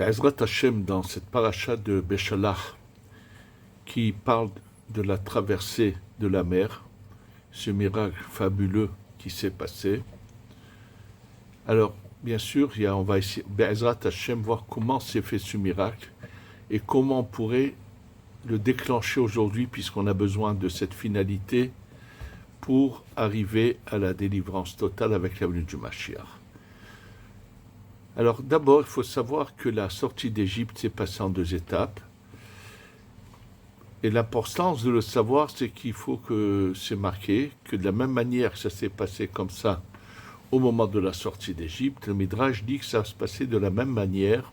Be'ezrat Hashem, dans cette paracha de Beshalach, qui parle de la traversée de la mer, ce miracle fabuleux qui s'est passé. Alors, bien sûr, on va essayer, Be'ezrat Hashem, voir comment s'est fait ce miracle et comment on pourrait le déclencher aujourd'hui, puisqu'on a besoin de cette finalité pour arriver à la délivrance totale avec la venue du Mashiach. Alors d'abord, il faut savoir que la sortie d'Égypte s'est passée en 2 étapes. Et l'importance de le savoir, c'est qu'il faut que c'est marqué, que de la même manière que ça s'est passé comme ça au moment de la sortie d'Égypte, le Midrash dit que ça va se passer de la même manière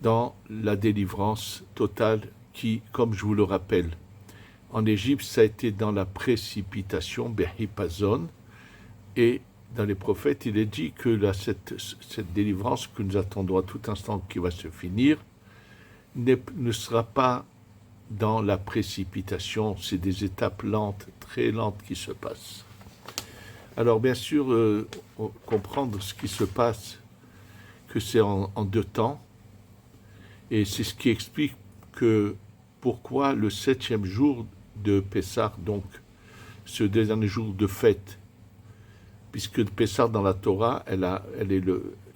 dans la délivrance totale qui, comme je vous le rappelle, en Égypte, ça a été dans la précipitation, Behipazon, et dans les prophètes, il est dit que cette délivrance que nous attendons à tout instant qui va se finir ne sera pas dans la précipitation, c'est des étapes lentes, très lentes qui se passent. Alors bien sûr, comprendre ce qui se passe, que c'est en 2 temps, et c'est ce qui explique que pourquoi le 7e jour de Pessah, donc ce dernier jour de fête, puisque Pessah dans la Torah, il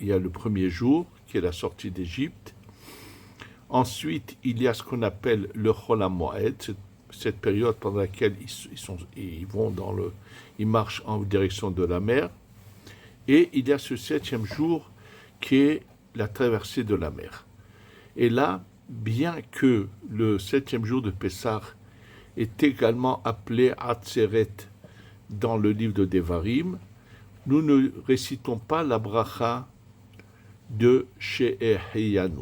y a le premier jour, qui est la sortie d'Égypte. Ensuite, il y a ce qu'on appelle le Chol HaMoed, cette période pendant laquelle ils marchent en direction de la mer. Et il y a ce 7e jour qui est la traversée de la mer. Et là, bien que le 7e jour de Pessah est également appelé Atzeret dans le livre de Devarim, nous ne récitons pas la bracha de She'eheyanu.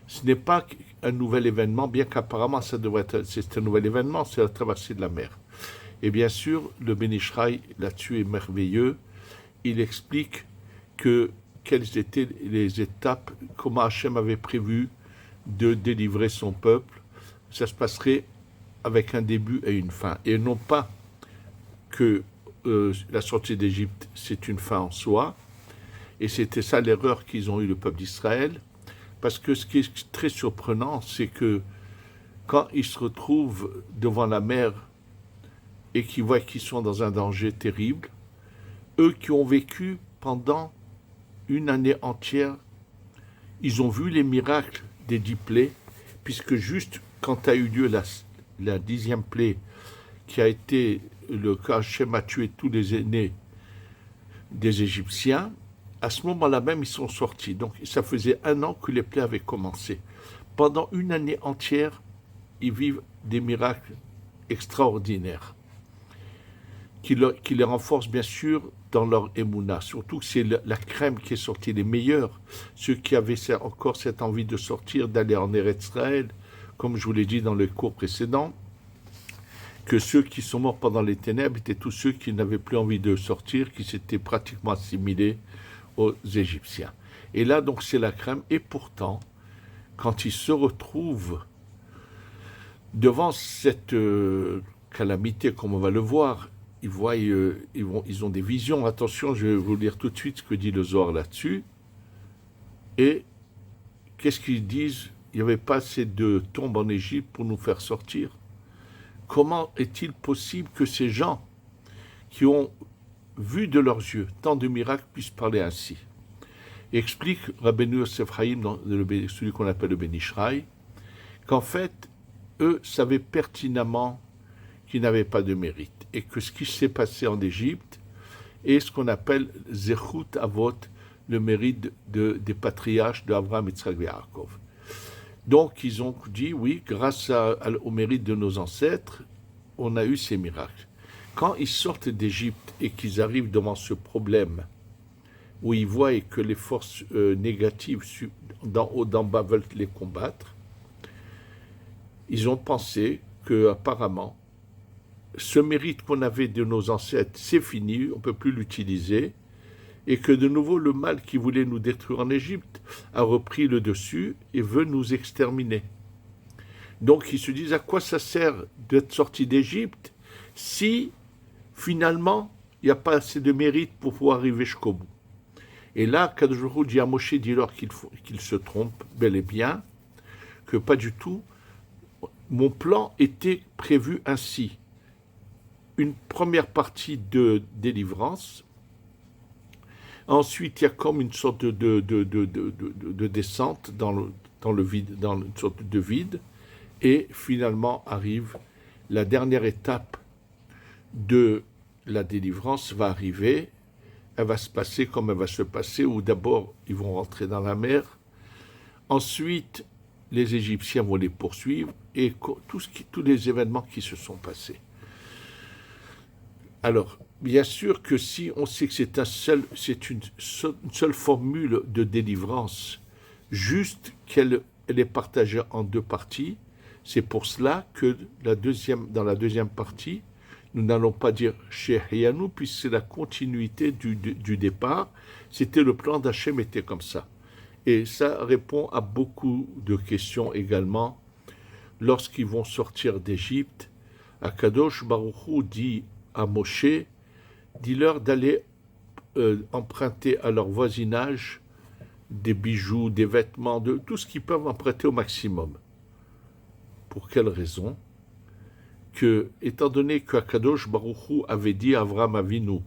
Ce n'est pas un nouvel événement, bien qu'apparemment c'est un nouvel événement, c'est la traversée de la mer. Et bien sûr, le Ben Ish Chai là-dessus est merveilleux. Il explique quelles étaient les étapes, comment Hachem avait prévu de délivrer son peuple. Ça se passerait avec un début et une fin. Et non pas que la sortie d'Égypte, c'est une fin en soi. Et c'était ça l'erreur qu'ils ont eu, le peuple d'Israël. Parce que ce qui est très surprenant, c'est que quand ils se retrouvent devant la mer et qu'ils voient qu'ils sont dans un danger terrible, eux qui ont vécu pendant une année entière, ils ont vu les miracles des 10 plaies, puisque juste quand a eu lieu la 10e plaie, qui a été le cas Hachem a tué tous les aînés des Égyptiens, à ce moment-là même, ils sont sortis. Donc, ça faisait 1 an que les plaies avaient commencé. Pendant une année entière, ils vivent des miracles extraordinaires qui les renforcent, bien sûr, dans leur émouna. Surtout que c'est la crème qui est sortie, les meilleurs. Ceux qui avaient encore cette envie de sortir, d'aller en Eretz Israël, comme je vous l'ai dit dans le cours précédent, que ceux qui sont morts pendant les ténèbres étaient tous ceux qui n'avaient plus envie de sortir, qui s'étaient pratiquement assimilés aux Égyptiens. Et là, donc, c'est la crème. Et pourtant, quand ils se retrouvent devant cette calamité, comme on va le voir, ils ont des visions. Attention, je vais vous lire tout de suite ce que dit le Zohar là-dessus. Et qu'est-ce qu'ils disent? Il n'y avait pas assez de tombes en Égypte pour nous faire sortir. Comment est-il possible que ces gens qui ont vu de leurs yeux tant de miracles puissent parler ainsi? Et explique Rabbeinu Yosef Chaim, celui qu'on appelle le Ben Ish Chai, qu'en fait, eux savaient pertinemment qu'ils n'avaient pas de mérite et que ce qui s'est passé en Égypte est ce qu'on appelle Zechut Avot, le mérite des patriarches d'Abraham, Yitzhak et Yaakov. Donc, ils ont dit, oui, grâce au mérite de nos ancêtres, on a eu ces miracles. Quand ils sortent d'Égypte et qu'ils arrivent devant ce problème, où ils voient que les forces négatives d'en haut, d'en bas veulent les combattre, ils ont pensé qu'apparemment, ce mérite qu'on avait de nos ancêtres, c'est fini, on ne peut plus l'utiliser, et que de nouveau le mal qui voulait nous détruire en Égypte a repris le dessus et veut nous exterminer. Donc ils se disent, à quoi ça sert d'être sorti d'Égypte si finalement il n'y a pas assez de mérite pour pouvoir arriver jusqu'au bout? Et là, Kadosh Baruch Hu dit à Moshe, dis-leur qu'il se trompe bel et bien, que pas du tout. Mon plan était prévu ainsi. Une première partie de délivrance. Ensuite, il y a comme une sorte de descente dans le vide, dans une sorte de vide. Et finalement arrive la dernière étape de la délivrance va arriver. Elle va se passer comme elle va se passer, où d'abord ils vont rentrer dans la mer. Ensuite, les Égyptiens vont les poursuivre et tous les événements qui se sont passés. Alors, bien sûr que si on sait que c'est une seule formule de délivrance, juste qu'elle est partagée en deux parties, c'est pour cela que dans la deuxième partie, nous n'allons pas dire Shehianu, puisque c'est la continuité du départ. C'était le plan d'Hachem était comme ça. Et ça répond à beaucoup de questions également. Lorsqu'ils vont sortir d'Égypte, Akadosh Baruch Hu dit à Moshe, dis-leur d'aller emprunter à leur voisinage des bijoux, des vêtements, de tout ce qu'ils peuvent emprunter au maximum. Pour quelle raison? Que, étant donné qu'Akadosh Baruch Hu avait dit à Avram Avinu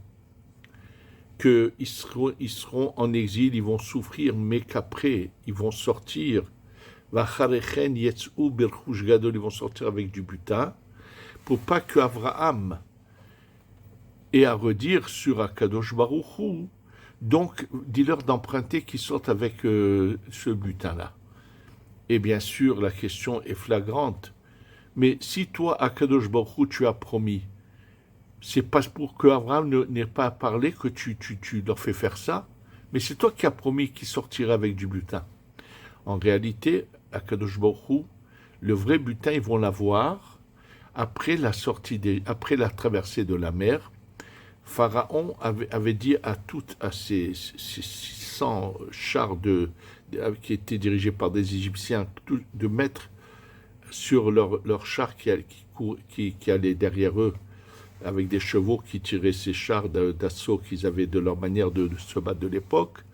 qu'ils seront en exil, ils vont souffrir, mais qu'après, ils vont sortir, ils vont sortir avec du butin, pour pas que Avraham ait à redire sur Akadosh Baruch Hu, donc dis-leur d'emprunter qu'ils sortent avec ce butin-là. Et bien sûr, la question est flagrante. Mais si toi, Akadosh Baruch Hu, tu as promis, c'est pas pour que Abraham n'ait pas parlé que tu leur fais faire ça, mais c'est toi qui as promis qu'ils sortiraient avec du butin. En réalité, Akadosh Baruch Hu, le vrai butin, ils vont l'avoir après la traversée de la mer. Pharaon avait dit à ces 600 chars qui étaient dirigés par des Égyptiens de mettre sur leur chars qui allaient derrière eux, avec des chevaux qui tiraient ces chars d'assaut qu'ils avaient de leur manière de se battre de l'époque,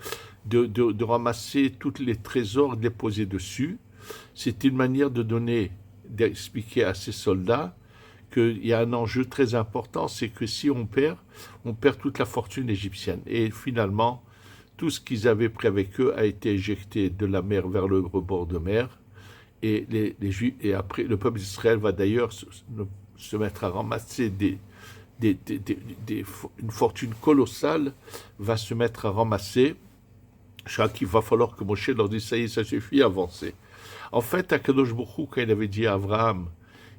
de ramasser tous les trésors, de les poser dessus. C'était une manière d'expliquer à ces soldats qu'il y a un enjeu très important, c'est que si on perd toute la fortune égyptienne. Et finalement, tout ce qu'ils avaient pris avec eux a été éjecté de la mer vers le rebord de mer. Et et après, le peuple d'Israël va d'ailleurs se mettre à ramasser une fortune colossale, va se mettre à ramasser. Je crois qu'il va falloir que Moshe leur dise, ça y est, ça suffit, avancez. En fait, Akadosh Baruch Hu, quand il avait dit à Abraham,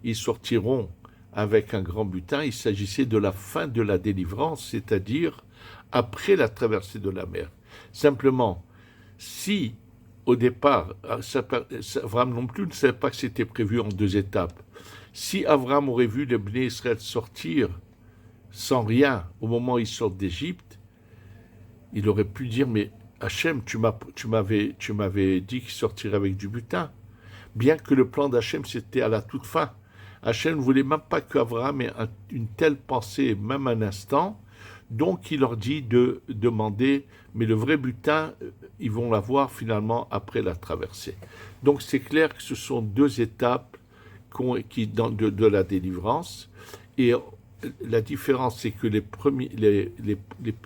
ils sortiront avec un grand butin, il s'agissait de la fin de la délivrance, c'est-à-dire après la traversée de la mer. Simplement, si au départ, Abraham non plus ne savait pas que c'était prévu en deux étapes. Si Abraham aurait vu les Bnei Israël sortir sans rien au moment où ils sortent d'Égypte, il aurait pu dire, mais Hachem, tu m'avais dit qu'ils sortiraient avec du butin. Bien que le plan d'Hachem, c'était à la toute fin. Hachem ne voulait même pas qu'Abraham ait une telle pensée, même un instant. Donc, il leur dit de demander, mais le vrai butin, ils vont l'avoir finalement après la traversée. Donc, c'est clair que ce sont deux étapes de la délivrance. Et la différence, c'est que les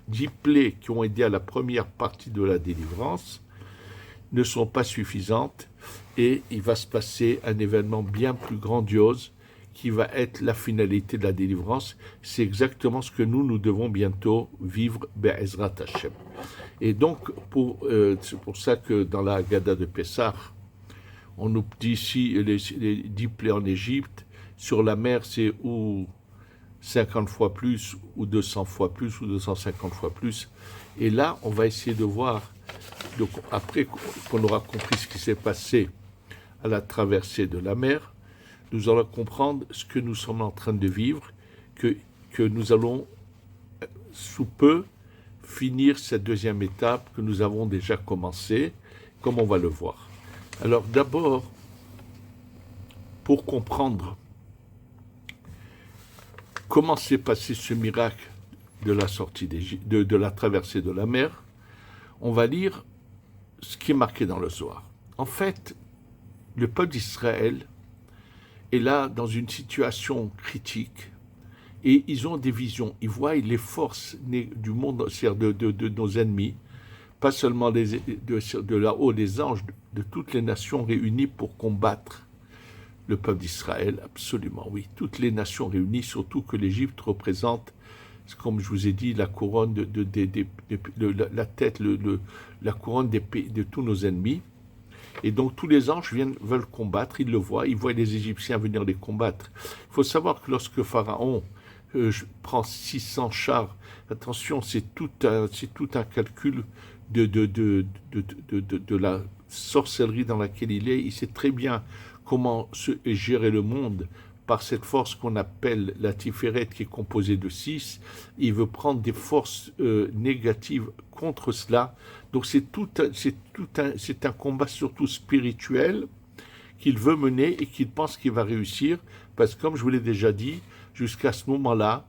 10 plaies qui ont aidé à la première partie de la délivrance ne sont pas suffisantes. Et il va se passer un événement bien plus grandiose qui va être la finalité de la délivrance. C'est exactement ce que nous devons bientôt vivre, Be'ezrat Hashem. Et donc, c'est pour ça que dans la Haggadah de Pessah, on nous dit ici les 10 plaies en Égypte, sur la mer, c'est ou 50 fois plus, ou 200 fois plus, ou 250 fois plus. Et là, on va essayer de voir, donc, après qu'on aura compris ce qui s'est passé à la traversée de la mer, nous allons comprendre ce que nous sommes en train de vivre, que nous allons sous peu finir cette deuxième étape que nous avons déjà commencée, comme on va le voir. Alors d'abord, pour comprendre comment s'est passé ce miracle de la sortie de la traversée de la mer, On va lire ce qui est marqué dans le Zohar. En fait, le peuple d'Israël est là dans une situation critique et ils ont des visions. Ils voient les forces du monde, c'est-à-dire de nos ennemis, pas seulement de là-haut des anges, de toutes les nations réunies pour combattre le peuple d'Israël, absolument, oui. Toutes les nations réunies, surtout que l'Égypte représente, comme je vous ai dit, la couronne la tête, la couronne de tous nos ennemis. Et donc tous les anges veulent combattre, ils le voient, ils voient les Égyptiens venir les combattre. Il faut savoir que lorsque Pharaon prend 600 chars, attention, c'est tout un calcul de la sorcellerie dans laquelle il est. Il sait très bien comment gérer le monde par cette force qu'on appelle la Tiferet, qui est composée de 6. Il veut prendre des forces négatives contre cela. Donc c'est un combat surtout spirituel qu'il veut mener et qu'il pense qu'il va réussir, parce que comme je vous l'ai déjà dit, jusqu'à ce moment-là,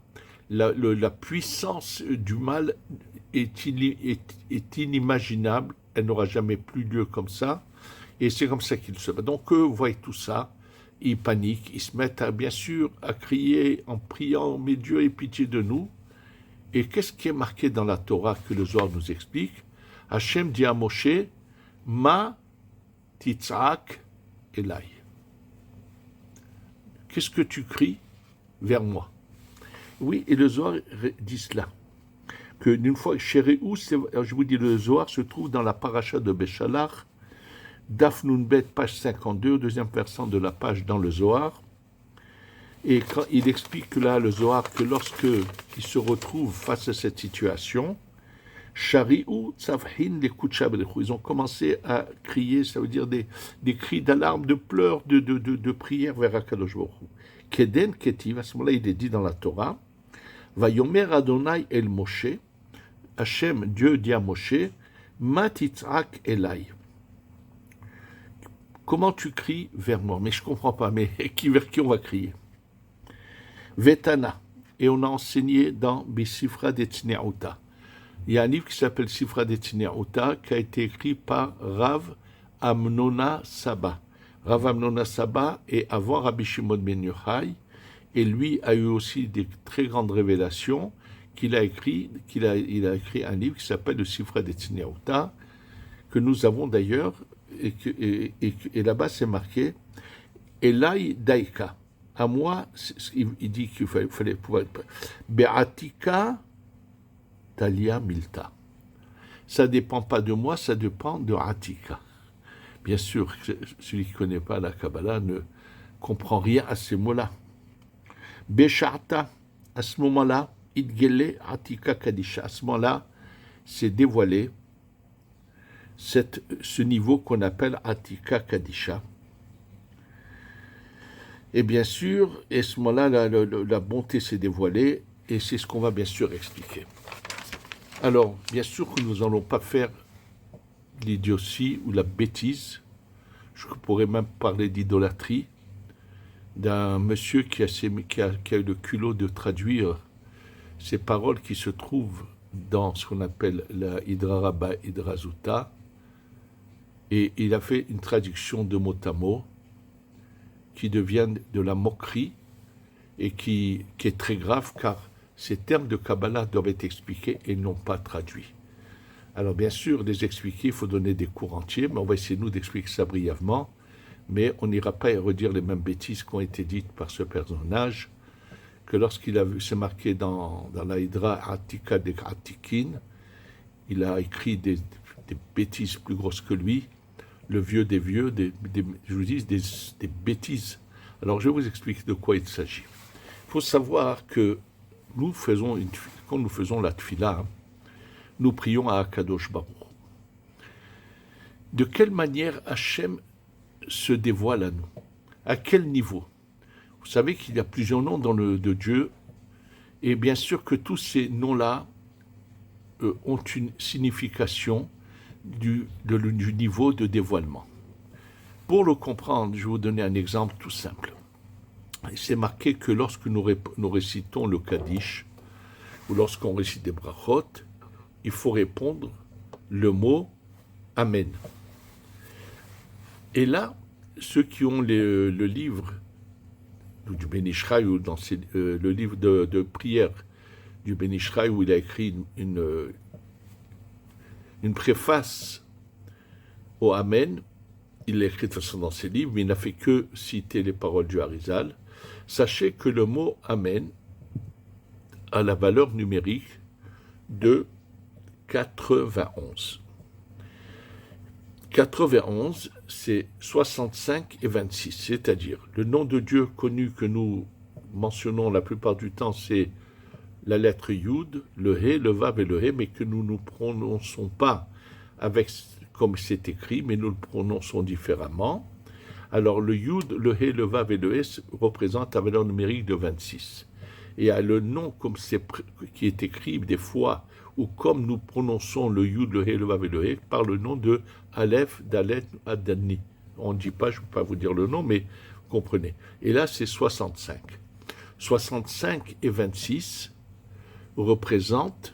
la puissance du mal est inimaginable, elle n'aura jamais plus lieu comme ça, et c'est comme ça qu'il se bat. Donc eux voient tout ça, ils paniquent, ils se mettent bien sûr à crier en priant, mais Dieu ait pitié de nous. Et qu'est-ce qui est marqué dans la Torah que le Zohar nous explique? Hachem dit à Moshe, Ma titzak elai. Qu'est-ce que tu cries vers moi? Oui, et le Zohar dit cela. Que d'une fois, Chéréou, je vous dis, le Zohar se trouve dans la paracha de Béchalach, Daf Nunbet, page 52, deuxième versant de la page dans le Zohar. Et quand il explique là, le Zohar, que lorsque il se retrouve face à cette situation, Shari'u tzavhin les kutchabrechu, ils ont commencé à crier, ça veut dire des cris d'alarme, de pleurs, de prière vers Akadosh Baruch Hu. Keden ketiv, à ce moment-là, il est dit dans la Torah, Vayomer Adonai el Moshe, Hachem, Dieu dit à Moshe, Ma titzak elai. Comment tu cries vers moi? Mais je ne comprends pas, mais vers qui on va crier? Vetana, et on a enseigné dans Bisifra d'Etzneauta. Il y a un livre qui s'appelle Sifra d'Etzneauta, qui a été écrit par Rav Amnona Saba. Rav Amnona Saba est avant Rabbi Shimon ben Yochai, et lui a eu aussi des très grandes révélations il a écrit un livre qui s'appelle le Sifra d'Etzneauta, que nous avons d'ailleurs, et là-bas c'est marqué Elai Daika. À moi, il dit qu'il fallait pouvoir. Be'atika Talia Milta. Ça ne dépend pas de moi, ça dépend de Atika. Bien sûr, celui qui ne connaît pas la Kabbalah ne comprend rien à ces mots-là. Besharta, à ce moment-là, Idgele Atika Kadisha. À ce moment-là, c'est dévoilé ce niveau qu'on appelle Atika Kadisha. Et bien sûr, à ce moment-là, la bonté s'est dévoilée, et c'est ce qu'on va bien sûr expliquer. Alors, bien sûr que nous n'allons pas faire l'idiotie ou la bêtise, je pourrais même parler d'idolâtrie, d'un monsieur qui a eu le culot de traduire ces paroles qui se trouvent dans ce qu'on appelle la Hidra Rabba Hidra Zuta, et il a fait une traduction de mot à mot, qui deviennent de la moquerie et qui est très grave, car ces termes de Kabbalah doivent être expliqués et non pas traduits. Alors bien sûr, les expliquer, il faut donner des cours entiers, mais on va essayer nous d'expliquer ça brièvement, mais on n'ira pas redire les mêmes bêtises qui ont été dites par ce personnage, que lorsqu'il a vu, c'est marqué dans la Hydra Atika de Atikin, il a écrit des bêtises plus grosses que lui, le vieux des vieux, je vous dis, des bêtises. Alors, je vais vous expliquer de quoi il s'agit. Il faut savoir que quand nous faisons la tfila, nous prions à Akadosh Baruch. De quelle manière Hachem se dévoile à nous? À quel niveau? Vous savez qu'il y a plusieurs noms de Dieu, et bien sûr que tous ces noms-là ont une signification du niveau de dévoilement. Pour le comprendre, je vais vous donner un exemple tout simple. C'est marqué que lorsque nous récitons le Kaddish, ou lorsqu'on récite des brachot, il faut répondre le mot Amen. Et là, ceux qui ont le livre du Ben Ishraï, ou dans le livre de prière du Ben Ishraï, où il a écrit une préface au Amen, il l'a écrit de toute façon dans ses livres, mais il n'a fait que citer les paroles du Harizal. Sachez que le mot Amen a la valeur numérique de 91. 91, c'est 65 et 26, c'est-à-dire le nom de Dieu connu que nous mentionnons la plupart du temps, c'est la lettre Yud, le He, le Vav et le He, mais que nous ne prononçons pas avec comme c'est écrit, mais nous le prononçons différemment. Alors le Yud, le He, le Vav et le He représentent la valeur numérique de 26. Et il y a le nom comme qui est écrit des fois, ou comme nous prononçons le Yud, le He, le Vav et le He, par le nom de Aleph, Dalet, Adani. On ne dit pas, je ne peux pas vous dire le nom, mais vous comprenez. Et là, c'est 65. 65 et 26 représentent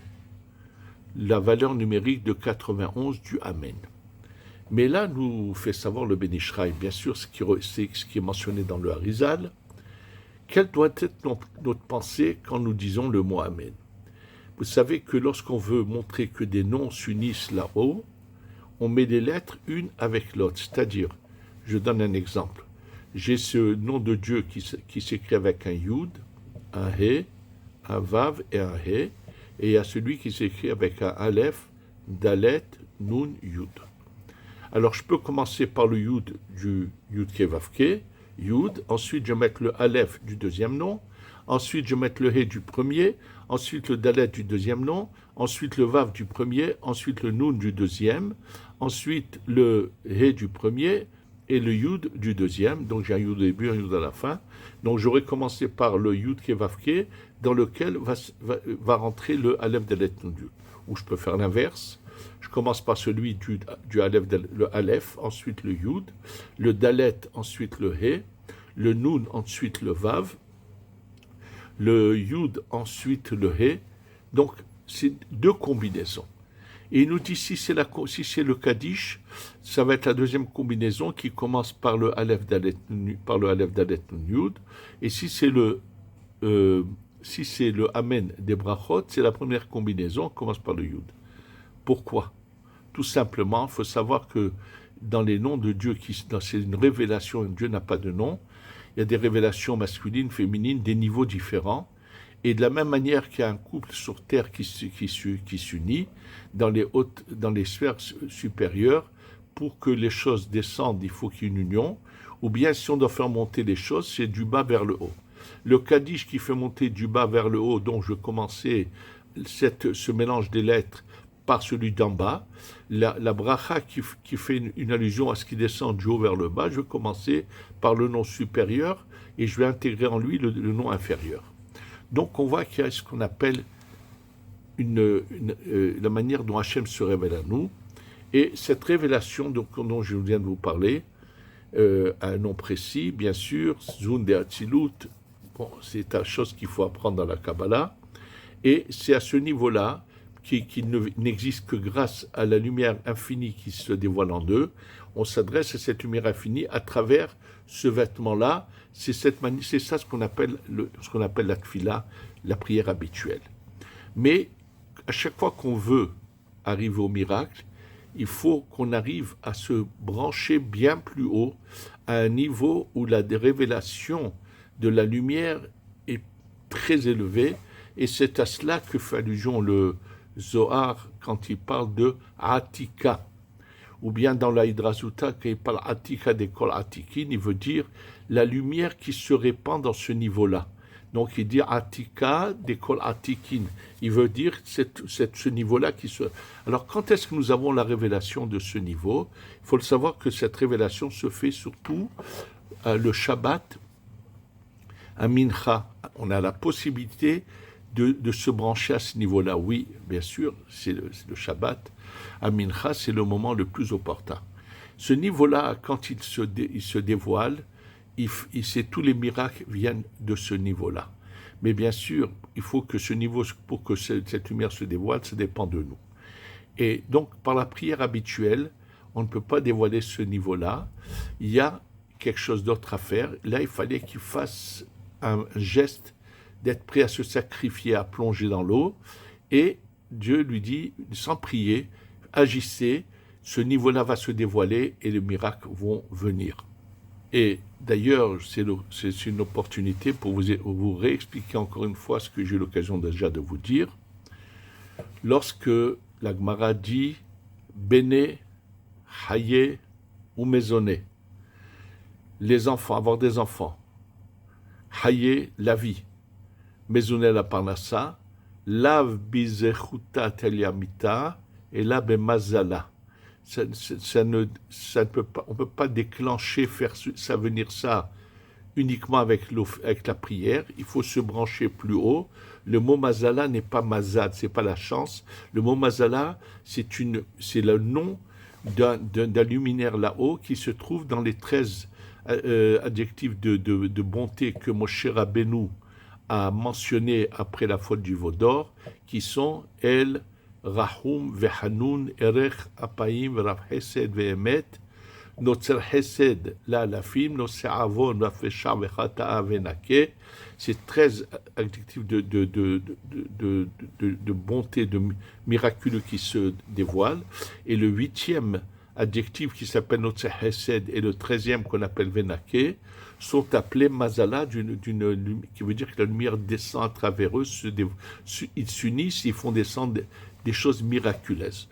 la valeur numérique de 91 du Amen. Mais là, nous fait savoir le Ben Ishraï, bien sûr, c'est ce qui est mentionné dans le Harizal. Quelle doit être notre pensée quand nous disons le mot Amen? Vous savez que lorsqu'on veut montrer que des noms s'unissent là-haut, on met les lettres une avec l'autre. C'est-à-dire, je donne un exemple. J'ai ce nom de Dieu qui s'écrit avec un Yud, un He, un Vav et un He, et il y a celui qui s'écrit avec un Aleph, Dalet, Nun, Yud. Alors, je peux commencer par le Yud du Yud Ke Vav Ke, Yud, ensuite je vais mettre le Aleph du deuxième nom, ensuite je vais mettre le He du premier, ensuite le Dalet du deuxième nom, ensuite le Vav du premier, ensuite le Nun du deuxième, ensuite le He du premier et le Yud du deuxième. Donc j'ai un Yud au début, un Yud à la fin. Donc j'aurais commencé par le Yud Ke Vav Ke, dans lequel va rentrer le Aleph Dalet Nun Yud. Ou je peux faire l'inverse. Je commence par celui du Aleph, le Aleph, ensuite le Yud, le Dalet, ensuite le He, le Nun, ensuite le Vav, le Yud, ensuite le He. Donc, c'est deux combinaisons. Et il nous dit, si c'est le Kaddish, ça va être la deuxième combinaison qui commence par le Aleph Dalet Nun Yud. Et si c'est le Amen des Brachot, c'est la première combinaison, qui commence par le Yud. Pourquoi? Tout simplement, il faut savoir que dans les noms de Dieu, c'est une révélation, Dieu n'a pas de nom, il y a des révélations masculines, féminines, des niveaux différents. Et de la même manière qu'il y a un couple sur terre qui s'unit, dans les sphères supérieures, pour que les choses descendent, il faut qu'il y ait une union. Ou bien, si on doit faire monter les choses, c'est du bas vers le haut. Le Kaddish qui fait monter du bas vers le haut, dont je commençais ce mélange des lettres, par celui d'en bas, la bracha qui fait une allusion à ce qui descend du haut vers le bas, je vais commencer par le nom supérieur et je vais intégrer en lui le nom inférieur. Donc on voit qu'il y a ce qu'on appelle la manière dont Hachem se révèle à nous, et cette révélation dont je viens de vous parler, à un nom précis, bien sûr, Zun de Hatzilut, bon, c'est la chose qu'il faut apprendre dans la Kabbalah, et c'est à ce niveau-là qui n'existe que grâce à la lumière infinie qui se dévoile en deux. On s'adresse à cette lumière infinie à travers ce vêtement-là. C'est ça ce qu'on appelle la tfila, la prière habituelle. Mais à chaque fois qu'on veut arriver au miracle, il faut qu'on arrive à se brancher bien plus haut, à un niveau où la révélation de la lumière est très élevée, et c'est à cela que fait allusion le Zohar quand il parle de Atika, ou bien dans la Hidrazuta, quand il parle Atika des Kol Atikin, il veut dire la lumière qui se répand dans ce niveau-là. Donc il dit Atika des Kol Atikin, il veut dire ce niveau-là qui se... Alors quand est-ce que nous avons la révélation de ce niveau? Il faut le savoir que cette révélation se fait surtout le Shabbat, à Mincha. On a la possibilité de se brancher à ce niveau-là. Oui, bien sûr, c'est le Shabbat. À Mincha, c'est le moment le plus opportun. Ce niveau-là, quand il se dévoile, tous les miracles viennent de ce niveau-là. Mais bien sûr, il faut que ce niveau, pour que cette lumière se dévoile, ça dépend de nous. Et donc, par la prière habituelle, on ne peut pas dévoiler ce niveau-là. Il y a quelque chose d'autre à faire. Là, il fallait qu'il fasse un geste d'être prêt à se sacrifier, à plonger dans l'eau. Et Dieu lui dit, sans prier, agissez, ce niveau-là va se dévoiler et les miracles vont venir. Et d'ailleurs, c'est une opportunité pour vous réexpliquer encore une fois ce que j'ai eu l'occasion déjà de vous dire. Lorsque la Gemara dit Bene, Haye ou Maisonné, les enfants, avoir des enfants, Haye, la vie, Maisonné, la parnassa, Lav bizechuta teliamita, et la bemazala. On ne peut pas déclencher, faire ça venir ça uniquement avec la prière. Il faut se brancher plus haut. Le mot mazala n'est pas mazad, c'est pas la chance. Le mot mazala, c'est le nom d'un luminaire là-haut qui se trouve dans les 13 adjectifs de bonté que Moshe Rabbeinu a mentionné après la faute du veau d'or, qui sont El, Rahum, Vehanoun, Erech, Apaim, Rav Hesed, Vehemet, Notzer Hesed, la Lafim, Notzer Avon, Vafesha, Vechata'a, Venake. C'est 13 adjectifs de bonté, de miraculeux qui se dévoilent. Et le 8e adjectif qui s'appelle Notzer Hesed et le 13e qu'on appelle Venake sont appelés Mazala, qui veut dire que la lumière descend à travers eux, ils s'unissent, ils font descendre des choses miraculeuses.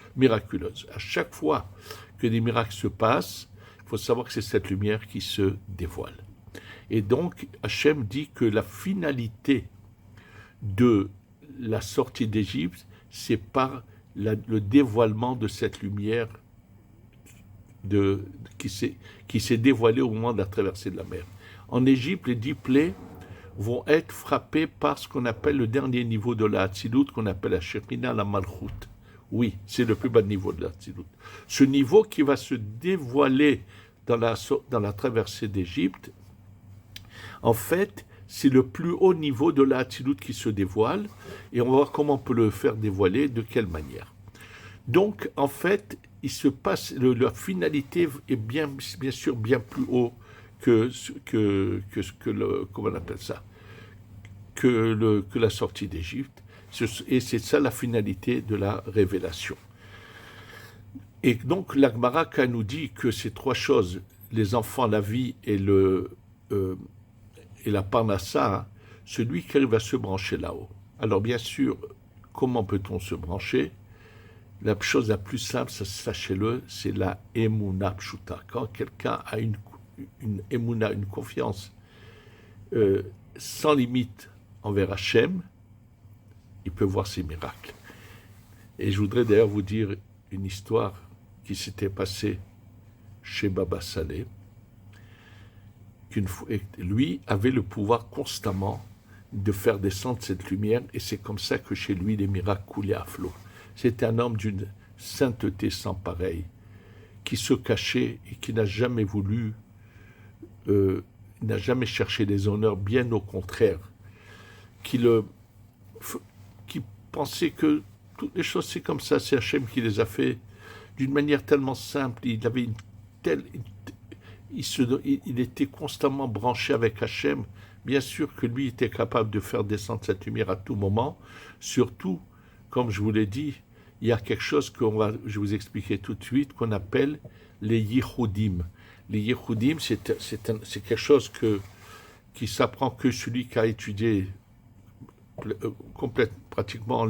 À chaque fois que des miracles se passent, il faut savoir que c'est cette lumière qui se dévoile. Et donc, Hachem dit que la finalité de la sortie d'Égypte, c'est par le dévoilement de cette lumière qui s'est dévoilée au moment de la traversée de la mer. En Égypte, les 10 plaies vont être frappés par ce qu'on appelle le dernier niveau de la Hatzilut, qu'on appelle la Shekhinah, la Malchut. Oui, c'est le plus bas niveau de la Hatzilut. Ce niveau qui va se dévoiler dans la traversée d'Égypte, en fait, c'est le plus haut niveau de la Hatzilut qui se dévoile, et on va voir comment on peut le faire dévoiler, de quelle manière. Donc, en fait, il se passe, la finalité est bien sûr bien plus haut comment on appelle ça, que la sortie d'Égypte. Et c'est ça la finalité de la révélation. Et donc la Gemara nous dit que ces trois choses, les enfants, la vie et la parnassa, celui qui arrive à se brancher là-haut. Alors bien sûr, comment peut-on se brancher? La chose la plus simple, sachez-le, c'est la Emouna Pshuta. Quand quelqu'un a une Emouna, une confiance sans limite envers Hachem, il peut voir ses miracles. Et je voudrais d'ailleurs vous dire une histoire qui s'était passée chez Baba Saleh. Lui avait le pouvoir constamment de faire descendre cette lumière, et c'est comme ça que chez lui les miracles coulaient à flot. C'était un homme d'une sainteté sans pareille, qui se cachait et qui n'a jamais voulu, n'a jamais cherché les honneurs, bien au contraire, qui pensait que toutes les choses c'est comme ça, c'est Hachem qui les a fait d'une manière tellement simple. Il avait il était constamment branché avec Hachem. Bien sûr que lui était capable de faire descendre cette lumière à tout moment. Surtout, comme je vous l'ai dit, il y a quelque chose je vais vous expliquer tout de suite, qu'on appelle les Yichudim. Les Yichudim, c'est quelque chose qui s'apprend que celui qui a étudié pratiquement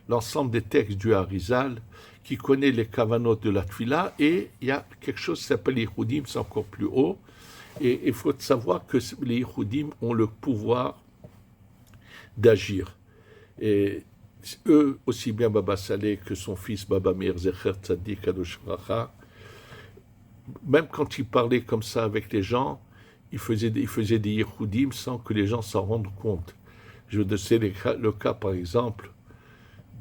l'ensemble des textes du Harizal, qui connaît les kavanot de la Tfila, et il y a quelque chose qui s'appelle les Yichudim, c'est encore plus haut, et il faut savoir que les Yichudim ont le pouvoir d'agir. Et eux, aussi bien Baba Saleh que son fils Baba Meir Zecher Tzadik Kadosh Bracha, même quand il parlait comme ça avec les gens, il faisait des Yichudim sans que les gens s'en rendent compte. Je sais le cas, par exemple,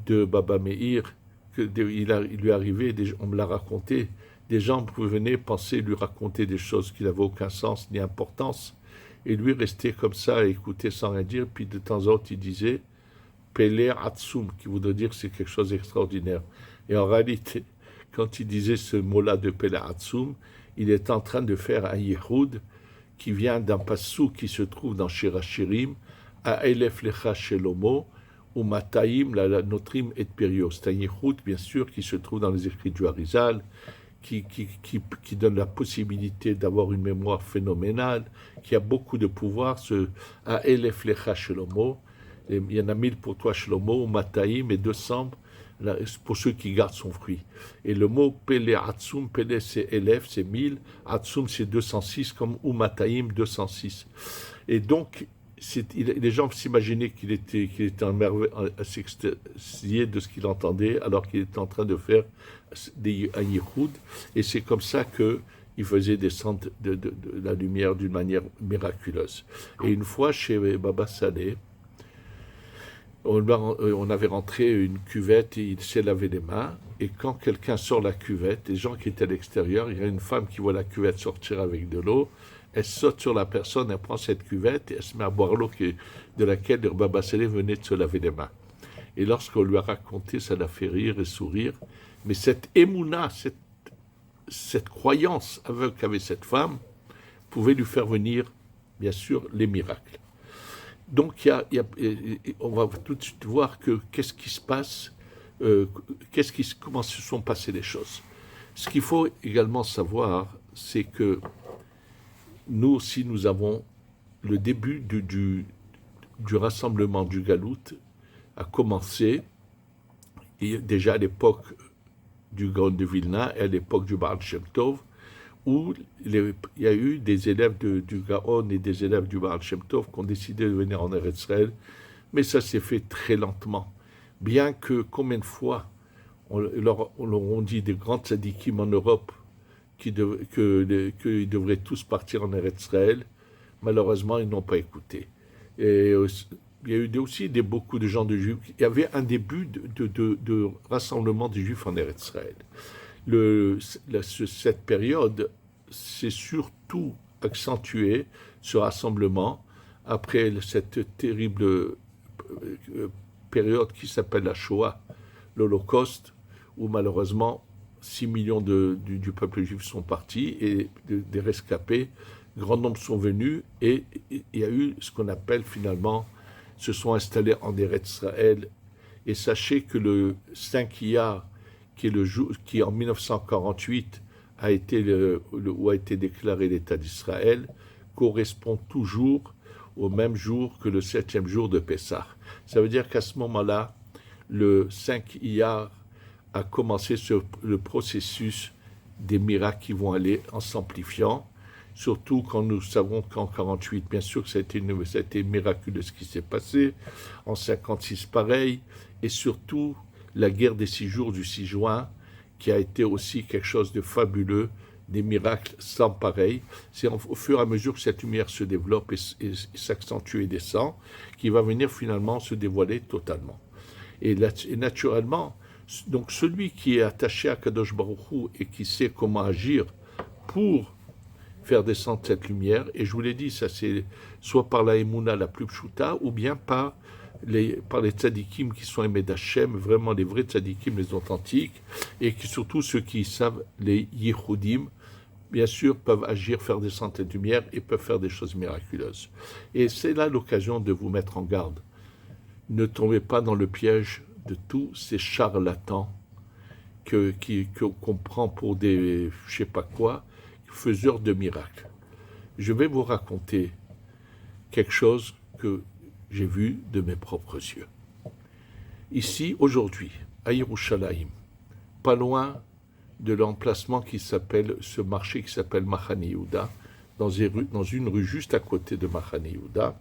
de Baba Meir, il lui arrivait, on me l'a raconté, des gens venaient penser lui raconter des choses qui n'avaient aucun sens ni importance, et lui restait comme ça à écouter sans rien dire, puis de temps en temps il disait Peler Atsum, qui voudrait dire c'est quelque chose d'extraordinaire. Et en réalité, quand il disait ce mot-là de Pelahatsum, il est en train de faire un Yehoud qui vient d'un passou qui se trouve dans Shirachirim, à Elef Lecha Shelomo, ou Mataim, la Notrim et Périos. C'est un Yehoud, bien sûr, qui se trouve dans les écrits du Harizal, qui donne la possibilité d'avoir une mémoire phénoménale, qui a beaucoup de pouvoir, à Elef Lecha Shelomo. Il y en a 1000 pour toi, Shlomo, Mataim, et 200 pour ceux qui gardent son fruit. Et le mot Pele Atsum, Pele c'est Elef, c'est 1000, Atsum c'est 206, comme Umataim 206. Et donc, les gens s'imaginaient qu'il était à s'extasier de ce qu'il entendait, alors qu'il était en train de faire un yichoud. Et c'est comme ça qu'il faisait descendre de la lumière d'une manière miraculeuse. Et une fois, chez Baba Saleh, on avait rentré une cuvette et il s'est lavé les mains. Et quand quelqu'un sort la cuvette, les gens qui étaient à l'extérieur, il y a une femme qui voit la cuvette sortir avec de l'eau. Elle saute sur la personne, elle prend cette cuvette et elle se met à boire l'eau de laquelle le Baba Saleh venait de se laver les mains. Et lorsqu'on lui a raconté, ça l'a fait rire et sourire. Mais cette émouna, cette croyance aveugle qu'avait cette femme, pouvait lui faire venir, bien sûr, les miracles. Donc, on va tout de suite voir qu'est-ce qui se passe, comment se sont passées les choses. Ce qu'il faut également savoir, c'est que nous aussi, nous avons le début du rassemblement du Galout a commencé, et déjà à l'époque du Gaon de Vilna et à l'époque du Baal Shem Tov, où il y a eu des élèves du Gaon et des élèves du Baal Shem Tov qui ont décidé de venir en Eretz Israël, mais ça s'est fait très lentement. Bien que, combien de fois, on leur a dit des grands tzadikim en Europe qu'ils devraient tous partir en Eretz Israël, malheureusement, ils n'ont pas écouté. Et il y a eu aussi beaucoup de gens de Juifs. Il y avait un début de rassemblement des Juifs en Eretz Israël. Cette période s'est surtout accentuée, ce rassemblement, après cette terrible période qui s'appelle la Shoah, l'Holocauste, où malheureusement 6 millions du peuple juif sont partis et des rescapés, grand nombre sont venus et il y a eu ce qu'on appelle finalement, se sont installés en Eretz Israël. Et sachez que le 5 Iyar, qui en 1948 a été où a été déclaré l'État d'Israël, correspond toujours au même jour que le 7e jour de Pessah. Ça veut dire qu'à ce moment-là, le 5 Iyar a commencé le processus des miracles qui vont aller en s'amplifiant, surtout quand nous savons qu'en 48, bien sûr que ça a été miraculeux ce qui s'est passé, en 56 pareil, et surtout la guerre des 6 jours du 6 juin, qui a été aussi quelque chose de fabuleux, des miracles sans pareil. C'est au fur et à mesure que cette lumière se développe et s'accentue et descend, qui va venir finalement se dévoiler totalement. Et naturellement, donc celui qui est attaché à Kadosh Baruch Hu et qui sait comment agir pour faire descendre cette lumière, et je vous l'ai dit, ça c'est soit par la Emouna la plus pshuta, ou bien par les tzadikim qui sont aimés d'Hachem, vraiment les vrais tzadikim, les authentiques, et surtout ceux qui savent, les yichudim, bien sûr, peuvent agir, faire descendre cette lumière et peuvent faire des choses miraculeuses. Et c'est là l'occasion de vous mettre en garde. Ne tombez pas dans le piège de tous ces charlatans qu'on prend pour des je sais pas quoi, faiseurs de miracles. Je vais vous raconter quelque chose que j'ai vu de mes propres yeux. Ici, aujourd'hui, à Yerushalayim, pas loin de l'emplacement ce marché qui s'appelle Machane Yehuda, dans une rue juste à côté de Machane Yehuda,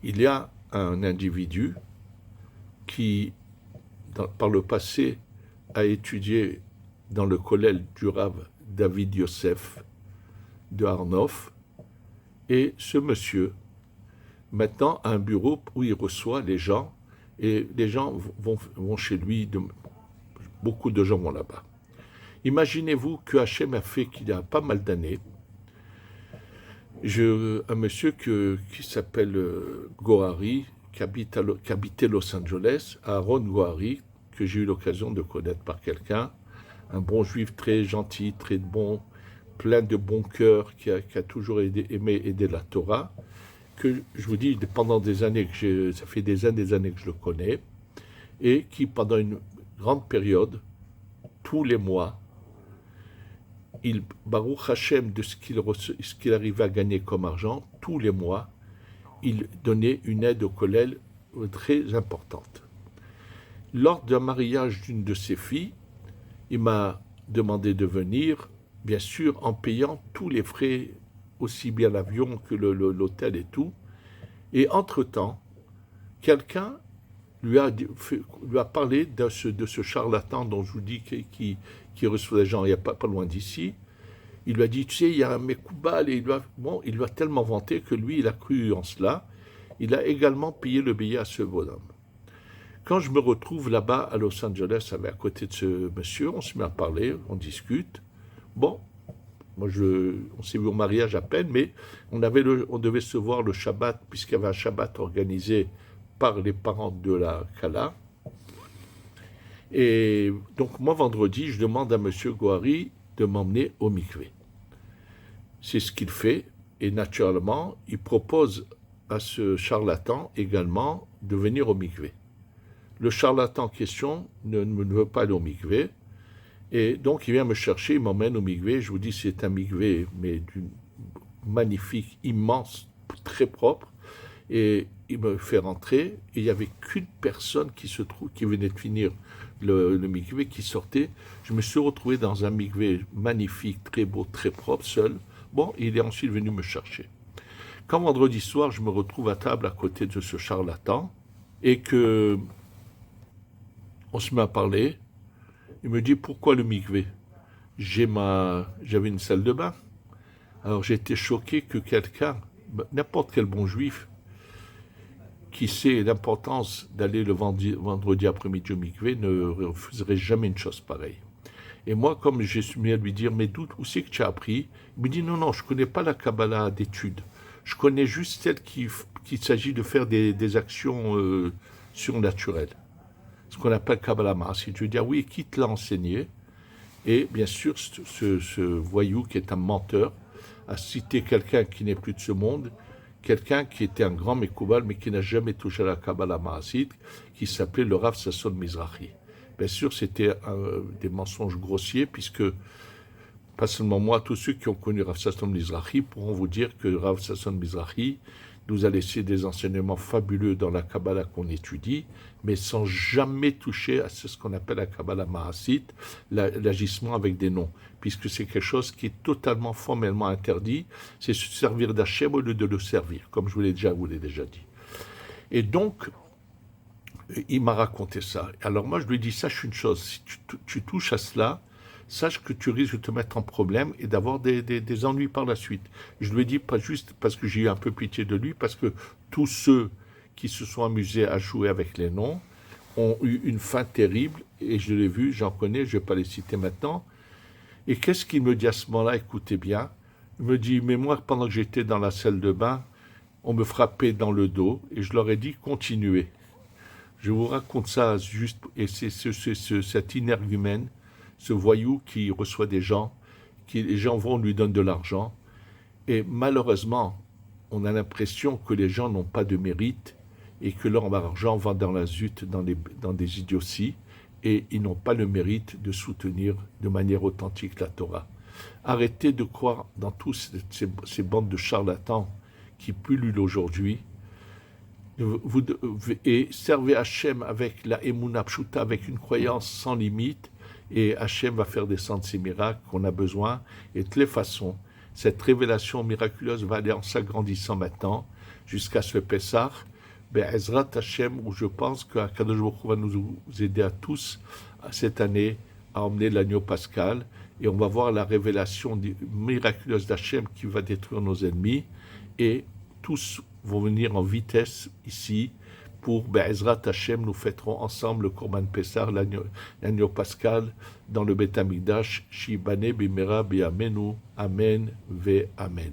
il y a un individu qui, par le passé, a étudié dans le collège du Rav David Yosef de Arnof, et ce monsieur, maintenant, a un bureau où il reçoit les gens, et les gens vont chez lui, beaucoup de gens vont là-bas. Imaginez-vous que Hachem a fait qu'il y a pas mal d'années, un monsieur qui s'appelle Gohari, qui habitait Los Angeles, Aaron Gohari, que j'ai eu l'occasion de connaître par quelqu'un, un bon juif très gentil, très bon, plein de bon cœur, qui a toujours aimé aider la Torah, que je vous dis, pendant des années, ça fait des années que je le connais, et qui, pendant une grande période, tous les mois, Baruch Hashem, de ce qu'il arrivait à gagner comme argent, tous les mois, il donnait une aide au kollel très importante. Lors d'un mariage d'une de ses filles, il m'a demandé de venir, bien sûr en payant tous les frais, aussi bien l'avion que l'hôtel et tout. Et entre-temps, quelqu'un lui a parlé de ce charlatan dont je vous dis qui reçoit des gens il n'y a pas loin d'ici. Il lui a dit, tu sais, il y a un Mekoubal, et il lui a tellement vanté que lui, il a cru en cela. Il a également payé le billet à ce bonhomme. Quand je me retrouve là-bas à Los Angeles, à côté de ce monsieur, on se met à parler, on discute. Bon, moi on s'est vu au mariage à peine, mais on devait se voir le Shabbat, puisqu'il y avait un Shabbat organisé par les parents de la Kala. Et donc moi, vendredi, je demande à monsieur Gohari de m'emmener au mikvé. C'est ce qu'il fait, et naturellement, il propose à ce charlatan également de venir au mikvé. Le charlatan en question ne veut pas aller au mikvé, et donc il vient me chercher, il m'emmène au mikvé. Je vous dis, c'est un mikvé, mais magnifique, immense, très propre, et il me fait rentrer, et il n'y avait qu'une personne qui venait de finir le mikvé, qui sortait. Je me suis retrouvé dans un mikvé magnifique, très beau, très propre, seul. Bon, il est ensuite venu me chercher. Quand vendredi soir, je me retrouve à table à côté de ce charlatan, et que on se met à parler, il me dit, pourquoi le mikvé? J'avais une salle de bain. Alors j'étais choqué que quelqu'un, n'importe quel bon juif, qui sait l'importance d'aller le vendredi après-midi au mikvé, ne refuserait jamais une chose pareille. Et moi, comme j'ai mis à lui dire, mais où c'est que tu as appris? Il me dit, non, je ne connais pas la Kabbalah d'études. Je connais juste celle qu'il s'agit de faire des actions surnaturelles. Ce qu'on appelle Kabbalah Maasit. Je lui dis, ah oui, qui te l'a enseigné? Et bien sûr, ce voyou qui est un menteur a cité quelqu'un qui n'est plus de ce monde, quelqu'un qui était un grand Mekoubal, mais qui n'a jamais touché à la Kabbalah Maasit, qui s'appelait le Rav Sasson Mizrahi. Bien sûr, c'était des mensonges grossiers, puisque, pas seulement moi, tous ceux qui ont connu Rav Sasson Mizrahi pourront vous dire que Rav Sasson Mizrahi nous a laissé des enseignements fabuleux dans la Kabbalah qu'on étudie, mais sans jamais toucher à ce qu'on appelle la Kabbalah Maasit, l'agissement avec des noms, puisque c'est quelque chose qui est totalement formellement interdit, c'est se servir d'Hachem au lieu de le servir, comme je vous l'ai déjà dit. Et donc, il m'a raconté ça. Alors moi, je lui ai dit, sache une chose, si tu touches à cela, sache que tu risques de te mettre en problème et d'avoir des ennuis par la suite. Je lui ai dit, pas juste parce que j'ai eu un peu pitié de lui, parce que tous ceux qui se sont amusés à jouer avec les noms ont eu une fin terrible, et je l'ai vu, j'en connais, je ne vais pas les citer maintenant. Et qu'est-ce qu'il me dit à ce moment-là? Écoutez bien, il me dit, mais moi, pendant que j'étais dans la salle de bain, on me frappait dans le dos, et je leur ai dit, continuez. Je vous raconte ça juste, et c'est cet énergumène, ce voyou qui reçoit des gens, les gens vont lui donner de l'argent, et malheureusement, on a l'impression que les gens n'ont pas de mérite, et que leur argent va dans la zut, dans des idioties, et ils n'ont pas le mérite de soutenir de manière authentique la Torah. Arrêtez de croire dans tous ces bandes de charlatans qui pullulent aujourd'hui, et servez Hachem avec la Emouna Pshuta, avec une croyance sans limite, et Hachem va faire descendre ces miracles qu'on a besoin. Et de toutes les façons, cette révélation miraculeuse va aller en s'agrandissant maintenant, jusqu'à ce Pessah, Ezrat Hachem, où je pense qu'Akadosh Baruch Hu va nous aider à tous, cette année, à emmener l'agneau pascal, et on va voir la révélation miraculeuse d'Hachem qui va détruire nos ennemis, et tous vont venir en vitesse ici pour Be'ezrat Hashem, nous fêterons ensemble le Korban Pessah, l'agneau pascal, dans le Beth Amikdash, Shibane Bimera Bi'amenu, Amen Ve Amen.